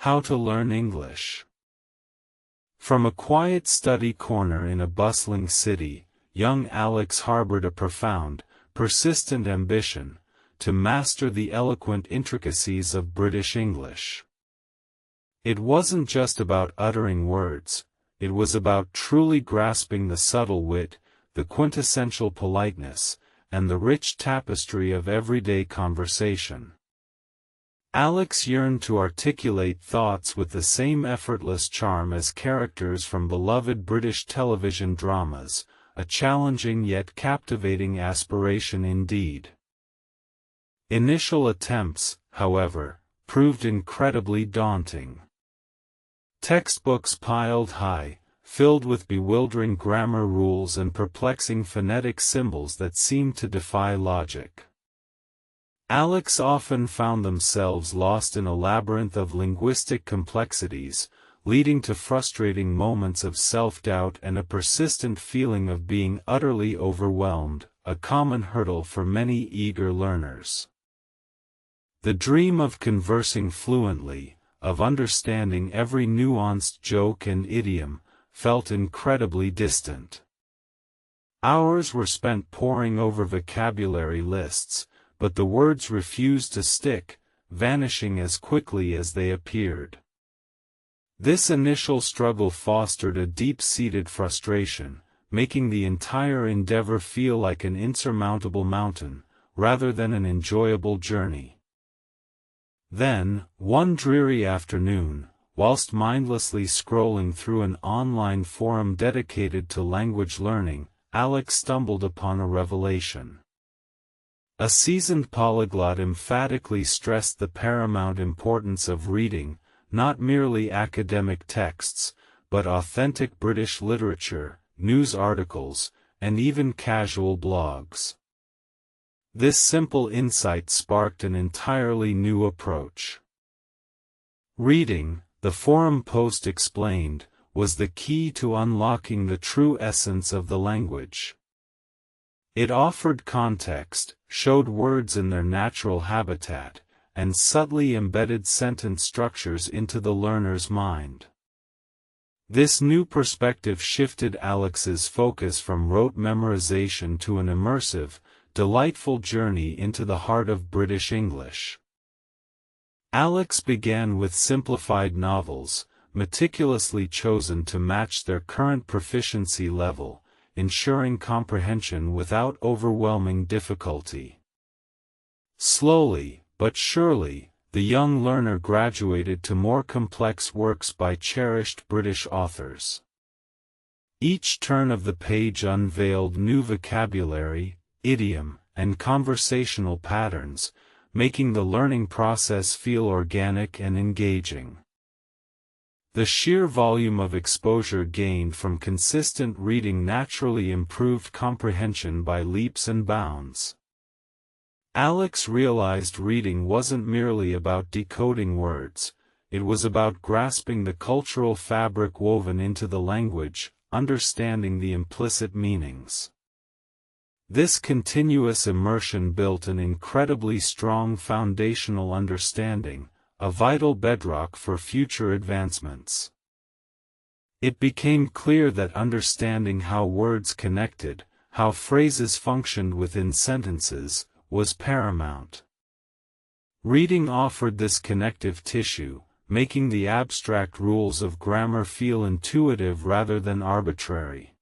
How to Learn English. From a quiet study corner in a bustling city, young Alex harbored a profound, persistent ambition to master the eloquent intricacies of British English. It wasn't just about uttering words, it was about truly grasping the subtle wit, the quintessential politeness, and the rich tapestry of everyday conversation. Alex yearned to articulate thoughts with the same effortless charm as characters from beloved British television dramas, a challenging yet captivating aspiration indeed. Initial attempts, however, proved incredibly daunting. Textbooks piled high, filled with bewildering grammar rules and perplexing phonetic symbols that seemed to defy logic. Alex often found themselves lost in a labyrinth of linguistic complexities, leading to frustrating moments of self-doubt and a persistent feeling of being utterly overwhelmed, a common hurdle for many eager learners. The dream of conversing fluently, of understanding every nuanced joke and idiom, felt incredibly distant. Hours were spent poring over vocabulary lists, but the words refused to stick, vanishing as quickly as they appeared. This initial struggle fostered a deep-seated frustration, making the entire endeavor feel like an insurmountable mountain, rather than an enjoyable journey. Then, one dreary afternoon, whilst mindlessly scrolling through an online forum dedicated to language learning, Alex stumbled upon a revelation. A seasoned polyglot emphatically stressed the paramount importance of reading, not merely academic texts, but authentic British literature, news articles, and even casual blogs. This simple insight sparked an entirely new approach. Reading, the forum post explained, was the key to unlocking the true essence of the language. It offered context, showed words in their natural habitat, and subtly embedded sentence structures into the learner's mind. This new perspective shifted Alex's focus from rote memorization to an immersive, delightful journey into the heart of British English. Alex began with simplified novels, meticulously chosen to match their current proficiency level, ensuring comprehension without overwhelming difficulty. Slowly, but surely, the young learner graduated to more complex works by cherished British authors. Each turn of the page unveiled new vocabulary, idiom, and conversational patterns, making the learning process feel organic and engaging. The sheer volume of exposure gained from consistent reading naturally improved comprehension by leaps and bounds. Alex realized reading wasn't merely about decoding words, it was about grasping the cultural fabric woven into the language, understanding the implicit meanings. This continuous immersion built an incredibly strong foundational understanding, a vital bedrock for future advancements. It became clear that understanding how words connected, how phrases functioned within sentences, was paramount. Reading offered this connective tissue, making the abstract rules of grammar feel intuitive rather than arbitrary.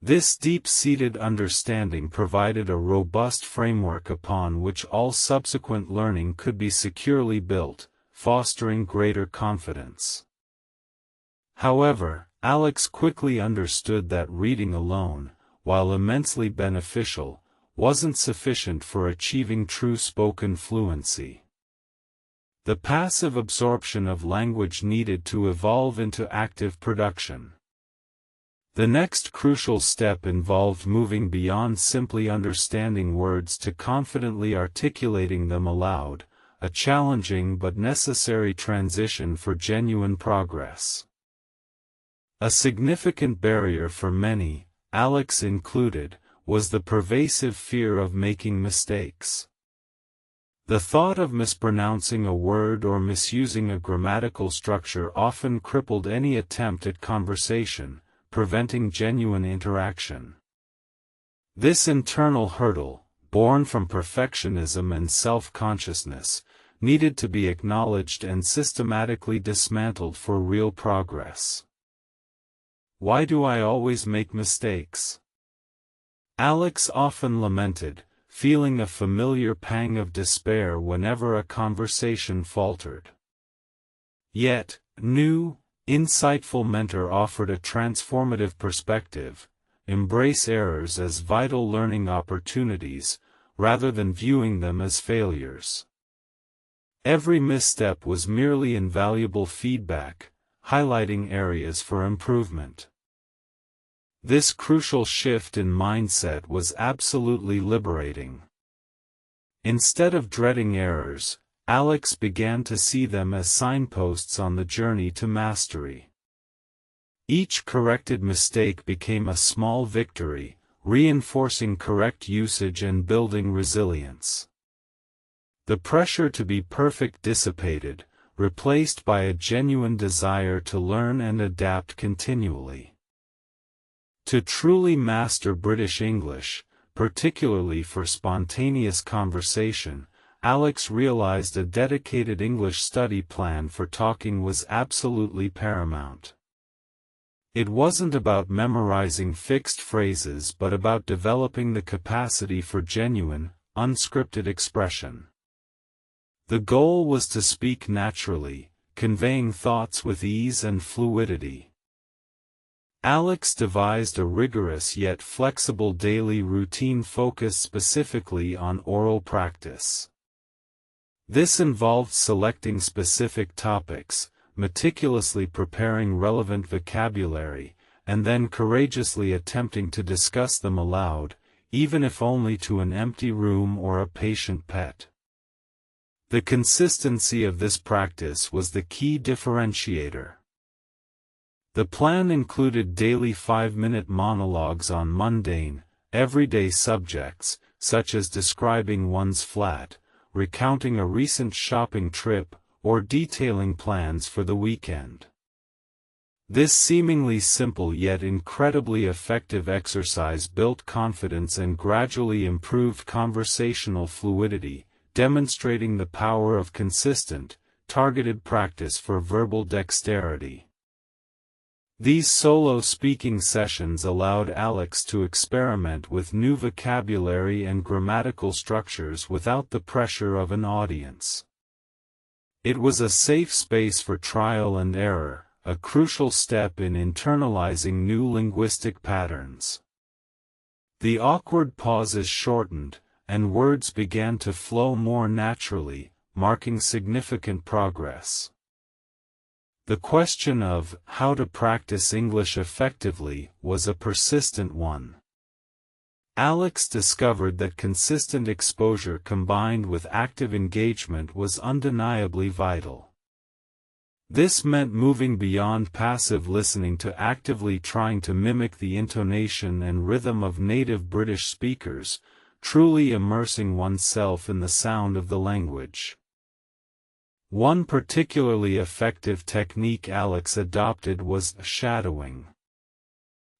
This deep-seated understanding provided a robust framework upon which all subsequent learning could be securely built, fostering greater confidence. However, Alex quickly understood that reading alone, while immensely beneficial, wasn't sufficient for achieving true spoken fluency. The passive absorption of language needed to evolve into active production. The next crucial step involved moving beyond simply understanding words to confidently articulating them aloud, a challenging but necessary transition for genuine progress. A significant barrier for many, Alex included, was the pervasive fear of making mistakes. The thought of mispronouncing a word or misusing a grammatical structure often crippled any attempt at conversation, preventing genuine interaction. This internal hurdle, born from perfectionism and self-consciousness, needed to be acknowledged and systematically dismantled for real progress. Why do I always make mistakes? Alex often lamented, feeling a familiar pang of despair whenever a conversation faltered. Yet, new, insightful mentor offered a transformative perspective: embrace errors as vital learning opportunities, rather than viewing them as failures. Every misstep was merely invaluable feedback, highlighting areas for improvement. This crucial shift in mindset was absolutely liberating. Instead of dreading errors, Alex began to see them as signposts on the journey to mastery. Each corrected mistake became a small victory, reinforcing correct usage and building resilience. The pressure to be perfect dissipated, replaced by a genuine desire to learn and adapt continually. To truly master British English, particularly for spontaneous conversation, Alex realized a dedicated English study plan for talking was absolutely paramount. It wasn't about memorizing fixed phrases but about developing the capacity for genuine, unscripted expression. The goal was to speak naturally, conveying thoughts with ease and fluidity. Alex devised a rigorous yet flexible daily routine focused specifically on oral practice. This involved selecting specific topics, meticulously preparing relevant vocabulary, and then courageously attempting to discuss them aloud, even if only to an empty room or a patient pet. The consistency of this practice was the key differentiator. The plan included daily 5-minute monologues on mundane, everyday subjects, such as describing one's flat, recounting a recent shopping trip, or detailing plans for the weekend. This seemingly simple yet incredibly effective exercise built confidence and gradually improved conversational fluidity, demonstrating the power of consistent, targeted practice for verbal dexterity. These solo speaking sessions allowed Alex to experiment with new vocabulary and grammatical structures without the pressure of an audience. It was a safe space for trial and error, a crucial step in internalizing new linguistic patterns. The awkward pauses shortened, and words began to flow more naturally, marking significant progress. The question of how to practice English effectively was a persistent one. Alex discovered that consistent exposure combined with active engagement was undeniably vital. This meant moving beyond passive listening to actively trying to mimic the intonation and rhythm of native British speakers, truly immersing oneself in the sound of the language. One particularly effective technique Alex adopted was shadowing.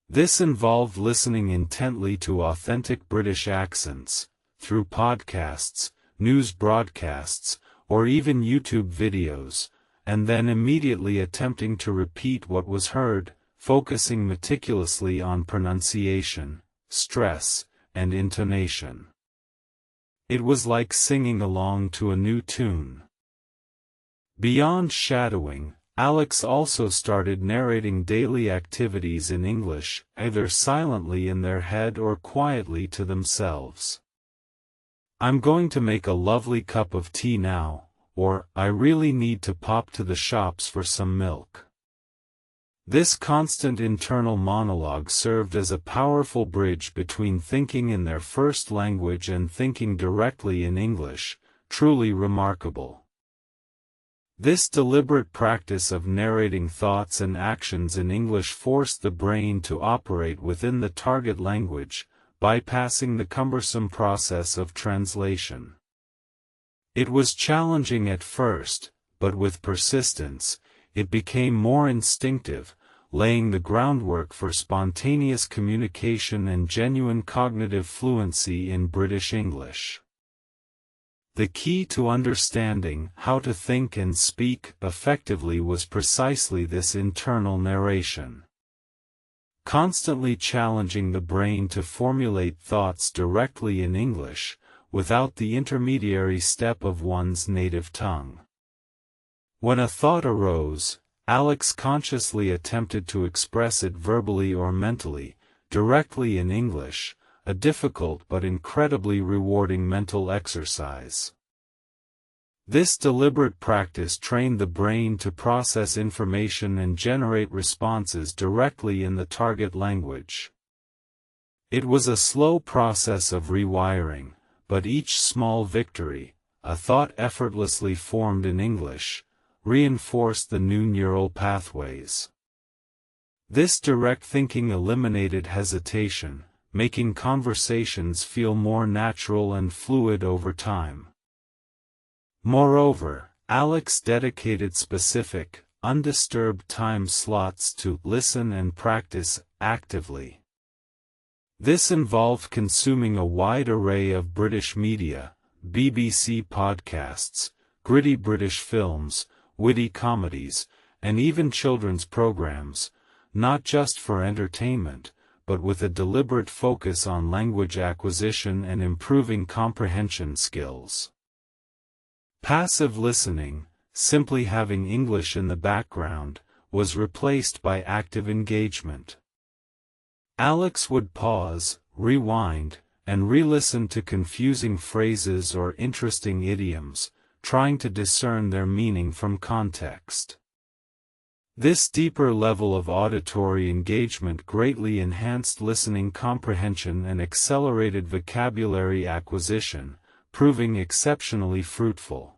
This involved listening intently to authentic British accents, through podcasts, news broadcasts, or even YouTube videos, and then immediately attempting to repeat what was heard, focusing meticulously on pronunciation, stress, and intonation. It was like singing along to a new tune. Beyond shadowing, Alex also started narrating daily activities in English, either silently in their head or quietly to themselves. "I'm going to make a lovely cup of tea now," or "I really need to pop to the shops for some milk." This constant internal monologue served as a powerful bridge between thinking in their first language and thinking directly in English, truly remarkable. This deliberate practice of narrating thoughts and actions in English forced the brain to operate within the target language, bypassing the cumbersome process of translation. It was challenging at first, but with persistence, it became more instinctive, laying the groundwork for spontaneous communication and genuine cognitive fluency in British English. The key to understanding how to think and speak effectively was precisely this internal narration. Constantly challenging the brain to formulate thoughts directly in English, without the intermediary step of one's native tongue. When a thought arose, Alex consciously attempted to express it verbally or mentally, directly in English, a difficult but incredibly rewarding mental exercise. This deliberate practice trained the brain to process information and generate responses directly in the target language. It was a slow process of rewiring, but each small victory, a thought effortlessly formed in English, reinforced the new neural pathways. This direct thinking eliminated hesitation, making conversations feel more natural and fluid over time. Moreover, Alex dedicated specific, undisturbed time slots to listen and practice actively. This involved consuming a wide array of British media, BBC podcasts, gritty British films, witty comedies, and even children's programs, not just for entertainment, but with a deliberate focus on language acquisition and improving comprehension skills. Passive listening, simply having English in the background, was replaced by active engagement. Alex would pause, rewind, and re-listen to confusing phrases or interesting idioms, trying to discern their meaning from context. This deeper level of auditory engagement greatly enhanced listening comprehension and accelerated vocabulary acquisition, proving exceptionally fruitful.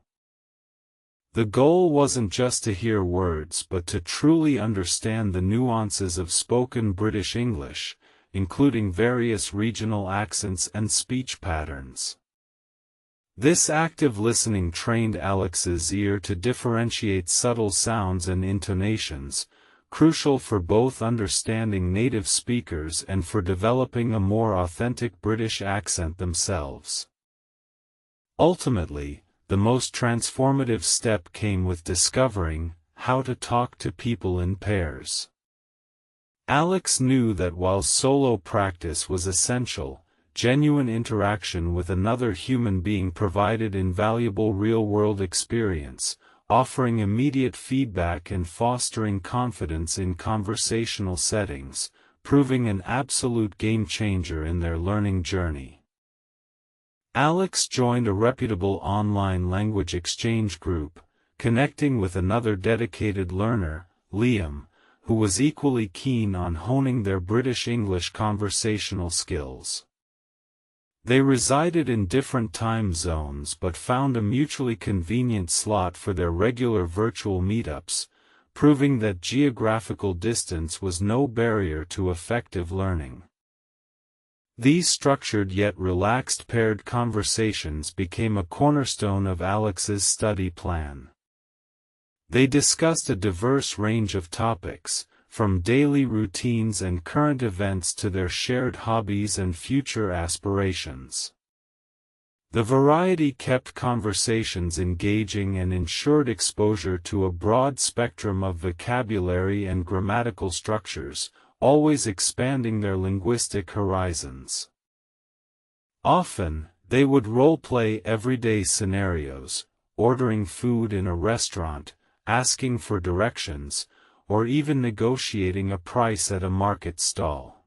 The goal wasn't just to hear words but to truly understand the nuances of spoken British English, including various regional accents and speech patterns. This active listening trained Alex's ear to differentiate subtle sounds and intonations, crucial for both understanding native speakers and for developing a more authentic British accent themselves. Ultimately, the most transformative step came with discovering how to talk to people in pairs. Alex knew that while solo practice was essential, genuine interaction with another human being provided invaluable real-world experience, offering immediate feedback and fostering confidence in conversational settings, proving an absolute game-changer in their learning journey. Alex joined a reputable online language exchange group, connecting with another dedicated learner, Liam, who was equally keen on honing their British English conversational skills. They resided in different time zones but found a mutually convenient slot for their regular virtual meetups, proving that geographical distance was no barrier to effective learning. These structured yet relaxed paired conversations became a cornerstone of Alex's study plan. They discussed a diverse range of topics, from daily routines and current events to their shared hobbies and future aspirations. The variety kept conversations engaging and ensured exposure to a broad spectrum of vocabulary and grammatical structures, always expanding their linguistic horizons. Often, they would role-play everyday scenarios, ordering food in a restaurant, asking for directions, or even negotiating a price at a market stall.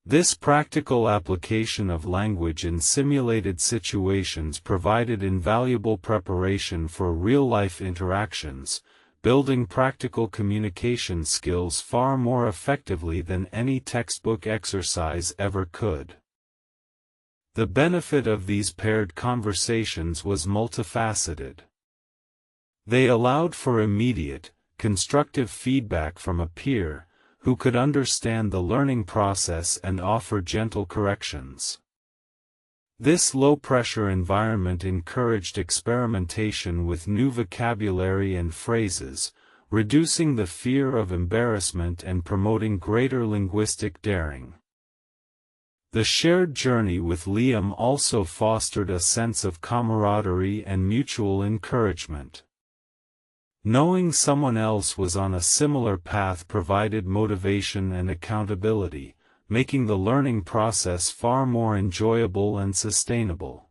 This practical application of language in simulated situations provided invaluable preparation for real-life interactions, building practical communication skills far more effectively than any textbook exercise ever could. The benefit of these paired conversations was multifaceted. They allowed for immediate, constructive feedback from a peer, who could understand the learning process and offer gentle corrections. This low-pressure environment encouraged experimentation with new vocabulary and phrases, reducing the fear of embarrassment and promoting greater linguistic daring. The shared journey with Liam also fostered a sense of camaraderie and mutual encouragement. Knowing someone else was on a similar path provided motivation and accountability, making the learning process far more enjoyable and sustainable.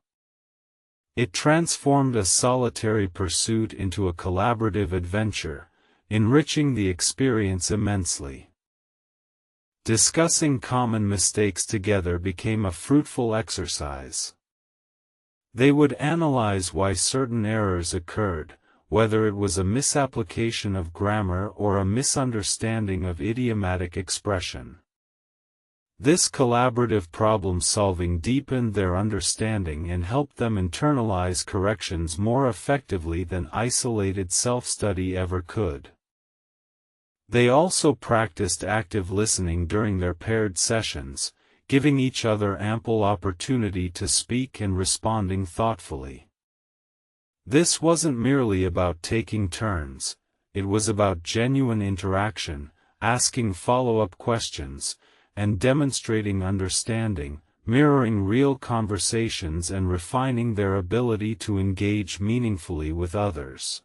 It transformed a solitary pursuit into a collaborative adventure, enriching the experience immensely. Discussing common mistakes together became a fruitful exercise. They would analyze why certain errors occurred, whether it was a misapplication of grammar or a misunderstanding of idiomatic expression. This collaborative problem-solving deepened their understanding and helped them internalize corrections more effectively than isolated self-study ever could. They also practiced active listening during their paired sessions, giving each other ample opportunity to speak and responding thoughtfully. This wasn't merely about taking turns, it was about genuine interaction, asking follow-up questions, and demonstrating understanding, mirroring real conversations and refining their ability to engage meaningfully with others.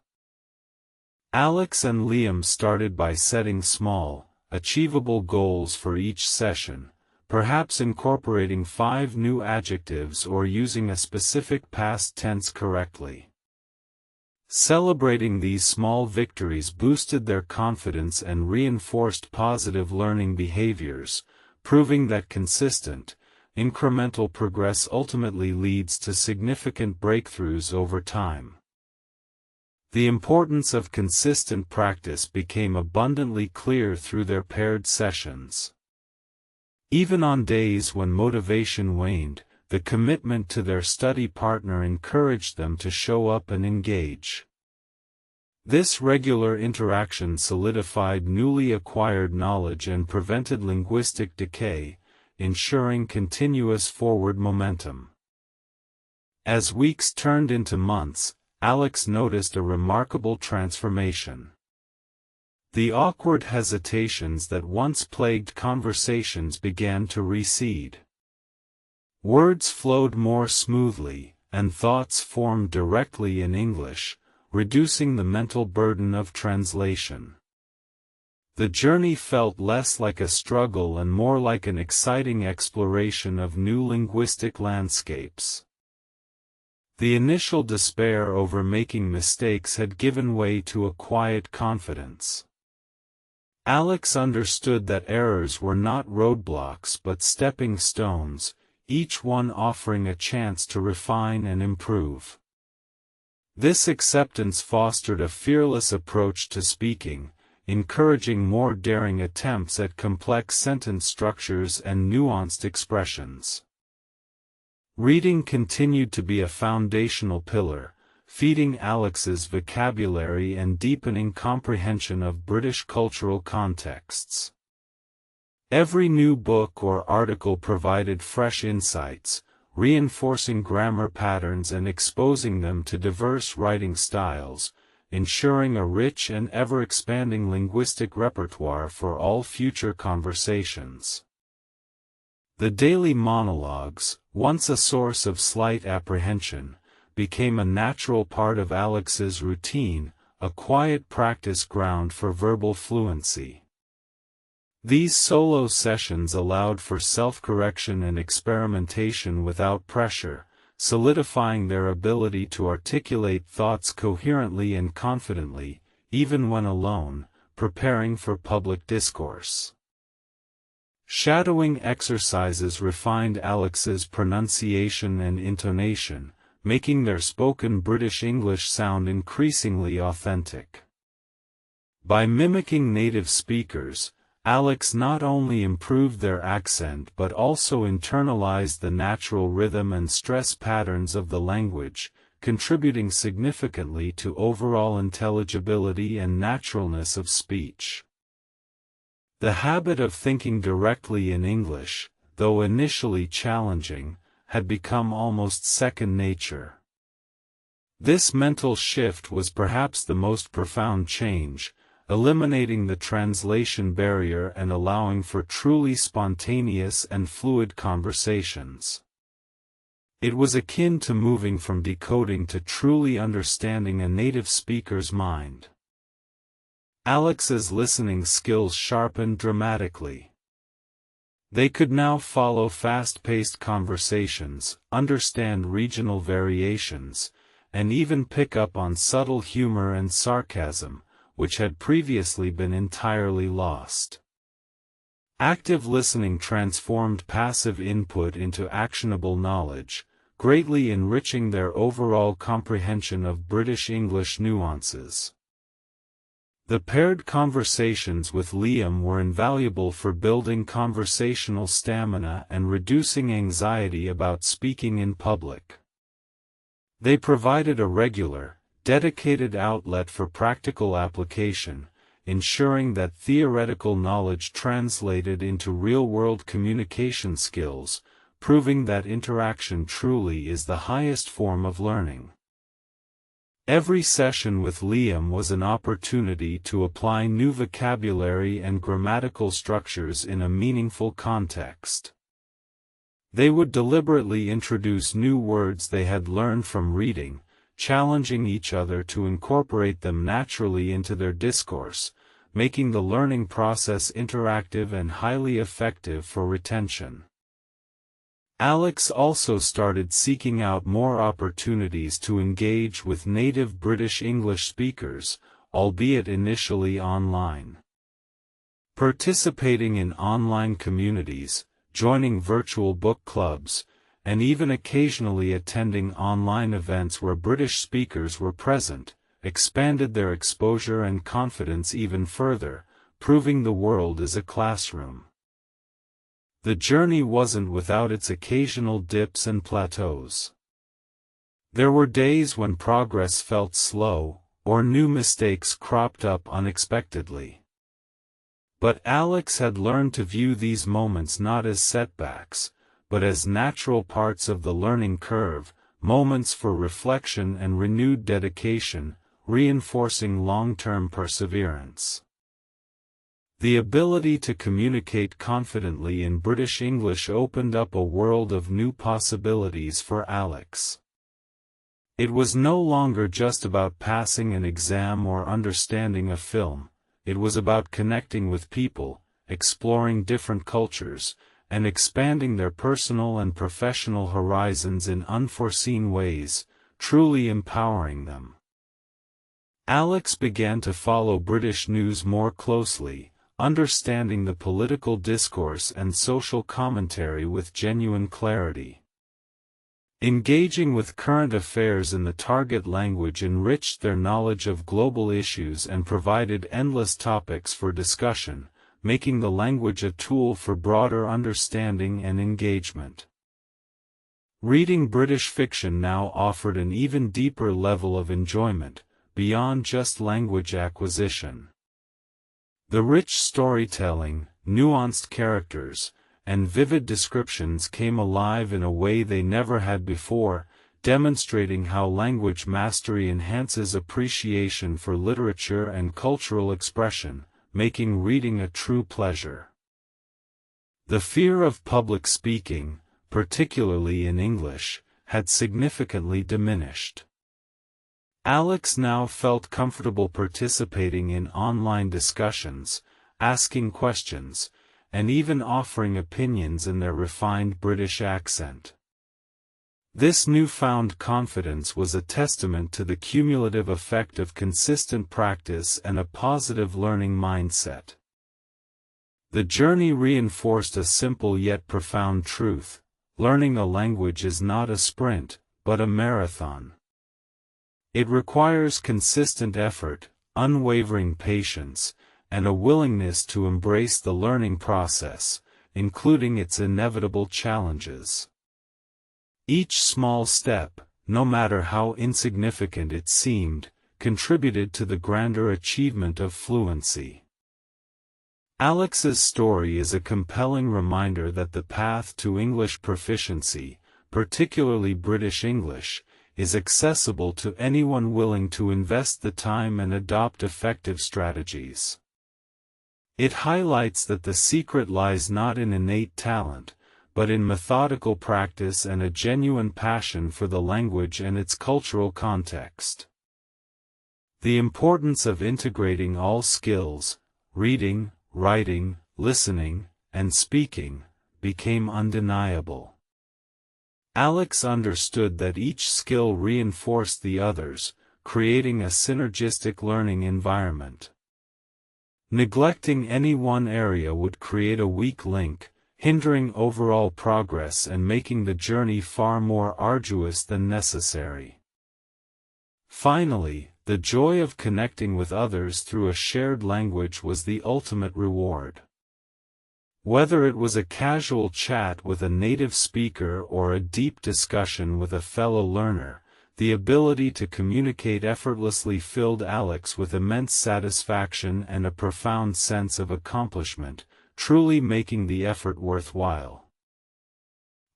Alex and Liam started by setting small, achievable goals for each session, perhaps incorporating 5 new adjectives or using a specific past tense correctly. Celebrating these small victories boosted their confidence and reinforced positive learning behaviors, proving that consistent, incremental progress ultimately leads to significant breakthroughs over time. The importance of consistent practice became abundantly clear through their paired sessions. Even on days when motivation waned, the commitment to their study partner encouraged them to show up and engage. This regular interaction solidified newly acquired knowledge and prevented linguistic decay, ensuring continuous forward momentum. As weeks turned into months, Alex noticed a remarkable transformation. The awkward hesitations that once plagued conversations began to recede. Words flowed more smoothly, and thoughts formed directly in English, reducing the mental burden of translation. The journey felt less like a struggle and more like an exciting exploration of new linguistic landscapes. The initial despair over making mistakes had given way to a quiet confidence. Alex understood that errors were not roadblocks but stepping stones, each one offering a chance to refine and improve. This acceptance fostered a fearless approach to speaking, encouraging more daring attempts at complex sentence structures and nuanced expressions. Reading continued to be a foundational pillar, feeding Alex's vocabulary and deepening comprehension of British cultural contexts. Every new book or article provided fresh insights, reinforcing grammar patterns and exposing them to diverse writing styles, ensuring a rich and ever-expanding linguistic repertoire for all future conversations. The daily monologues, once a source of slight apprehension, became a natural part of Alex's routine, a quiet practice ground for verbal fluency. These solo sessions allowed for self-correction and experimentation without pressure, solidifying their ability to articulate thoughts coherently and confidently, even when alone, preparing for public discourse. Shadowing exercises refined Alex's pronunciation and intonation, making their spoken British English sound increasingly authentic. By mimicking native speakers, Alex not only improved their accent but also internalized the natural rhythm and stress patterns of the language, contributing significantly to overall intelligibility and naturalness of speech. The habit of thinking directly in English, though initially challenging, had become almost second nature. This mental shift was perhaps the most profound change, eliminating the translation barrier and allowing for truly spontaneous and fluid conversations. It was akin to moving from decoding to truly understanding a native speaker's mind. Alex's listening skills sharpened dramatically. They could now follow fast-paced conversations, understand regional variations, and even pick up on subtle humor and sarcasm, which had previously been entirely lost. Active listening transformed passive input into actionable knowledge, greatly enriching their overall comprehension of British English nuances. The paired conversations with Liam were invaluable for building conversational stamina and reducing anxiety about speaking in public. They provided a regular, dedicated outlet for practical application, ensuring that theoretical knowledge translated into real-world communication skills, proving that interaction truly is the highest form of learning. Every session with Liam was an opportunity to apply new vocabulary and grammatical structures in a meaningful context. They would deliberately introduce new words they had learned from reading, challenging each other to incorporate them naturally into their discourse, making the learning process interactive and highly effective for retention. Alex also started seeking out more opportunities to engage with native British English speakers, albeit initially online. Participating in online communities, joining virtual book clubs, and even occasionally attending online events where British speakers were present, expanded their exposure and confidence even further, proving the world is a classroom. The journey wasn't without its occasional dips and plateaus. There were days when progress felt slow, or new mistakes cropped up unexpectedly. But Alex had learned to view these moments not as setbacks, but as natural parts of the learning curve, moments for reflection and renewed dedication, reinforcing long-term perseverance. The ability to communicate confidently in British English opened up a world of new possibilities for Alex. It was no longer just about passing an exam or understanding a film, it was about connecting with people, exploring different cultures, and expanding their personal and professional horizons in unforeseen ways, truly empowering them. Alex began to follow British news more closely, understanding the political discourse and social commentary with genuine clarity. Engaging with current affairs in the target language enriched their knowledge of global issues and provided endless topics for discussion, making the language a tool for broader understanding and engagement. Reading British fiction now offered an even deeper level of enjoyment, beyond just language acquisition. The rich storytelling, nuanced characters, and vivid descriptions came alive in a way they never had before, demonstrating how language mastery enhances appreciation for literature and cultural expression, making reading a true pleasure. The fear of public speaking, particularly in English, had significantly diminished. Alex now felt comfortable participating in online discussions, asking questions, and even offering opinions in their refined British accent. This newfound confidence was a testament to the cumulative effect of consistent practice and a positive learning mindset. The journey reinforced a simple yet profound truth: learning a language is not a sprint, but a marathon. It requires consistent effort, unwavering patience, and a willingness to embrace the learning process, including its inevitable challenges. Each small step, no matter how insignificant it seemed, contributed to the grander achievement of fluency. Alex's story is a compelling reminder that the path to English proficiency, particularly British English, is accessible to anyone willing to invest the time and adopt effective strategies. It highlights that the secret lies not in innate talent, but in methodical practice and a genuine passion for the language and its cultural context. The importance of integrating all skills, reading, writing, listening, and speaking, became undeniable. Alex understood that each skill reinforced the others, creating a synergistic learning environment. Neglecting any one area would create a weak link, hindering overall progress and making the journey far more arduous than necessary. Finally, the joy of connecting with others through a shared language was the ultimate reward. Whether it was a casual chat with a native speaker or a deep discussion with a fellow learner, the ability to communicate effortlessly filled Alex with immense satisfaction and a profound sense of accomplishment, truly making the effort worthwhile.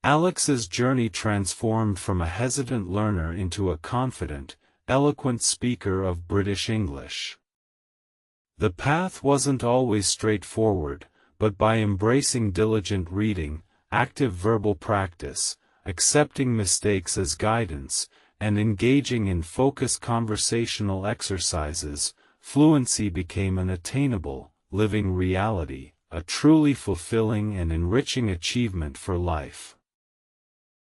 Alex's journey transformed from a hesitant learner into a confident, eloquent speaker of British English. The path wasn't always straightforward, but by embracing diligent reading, active verbal practice, accepting mistakes as guidance, and engaging in focused conversational exercises, fluency became an attainable, living reality, a truly fulfilling and enriching achievement for life.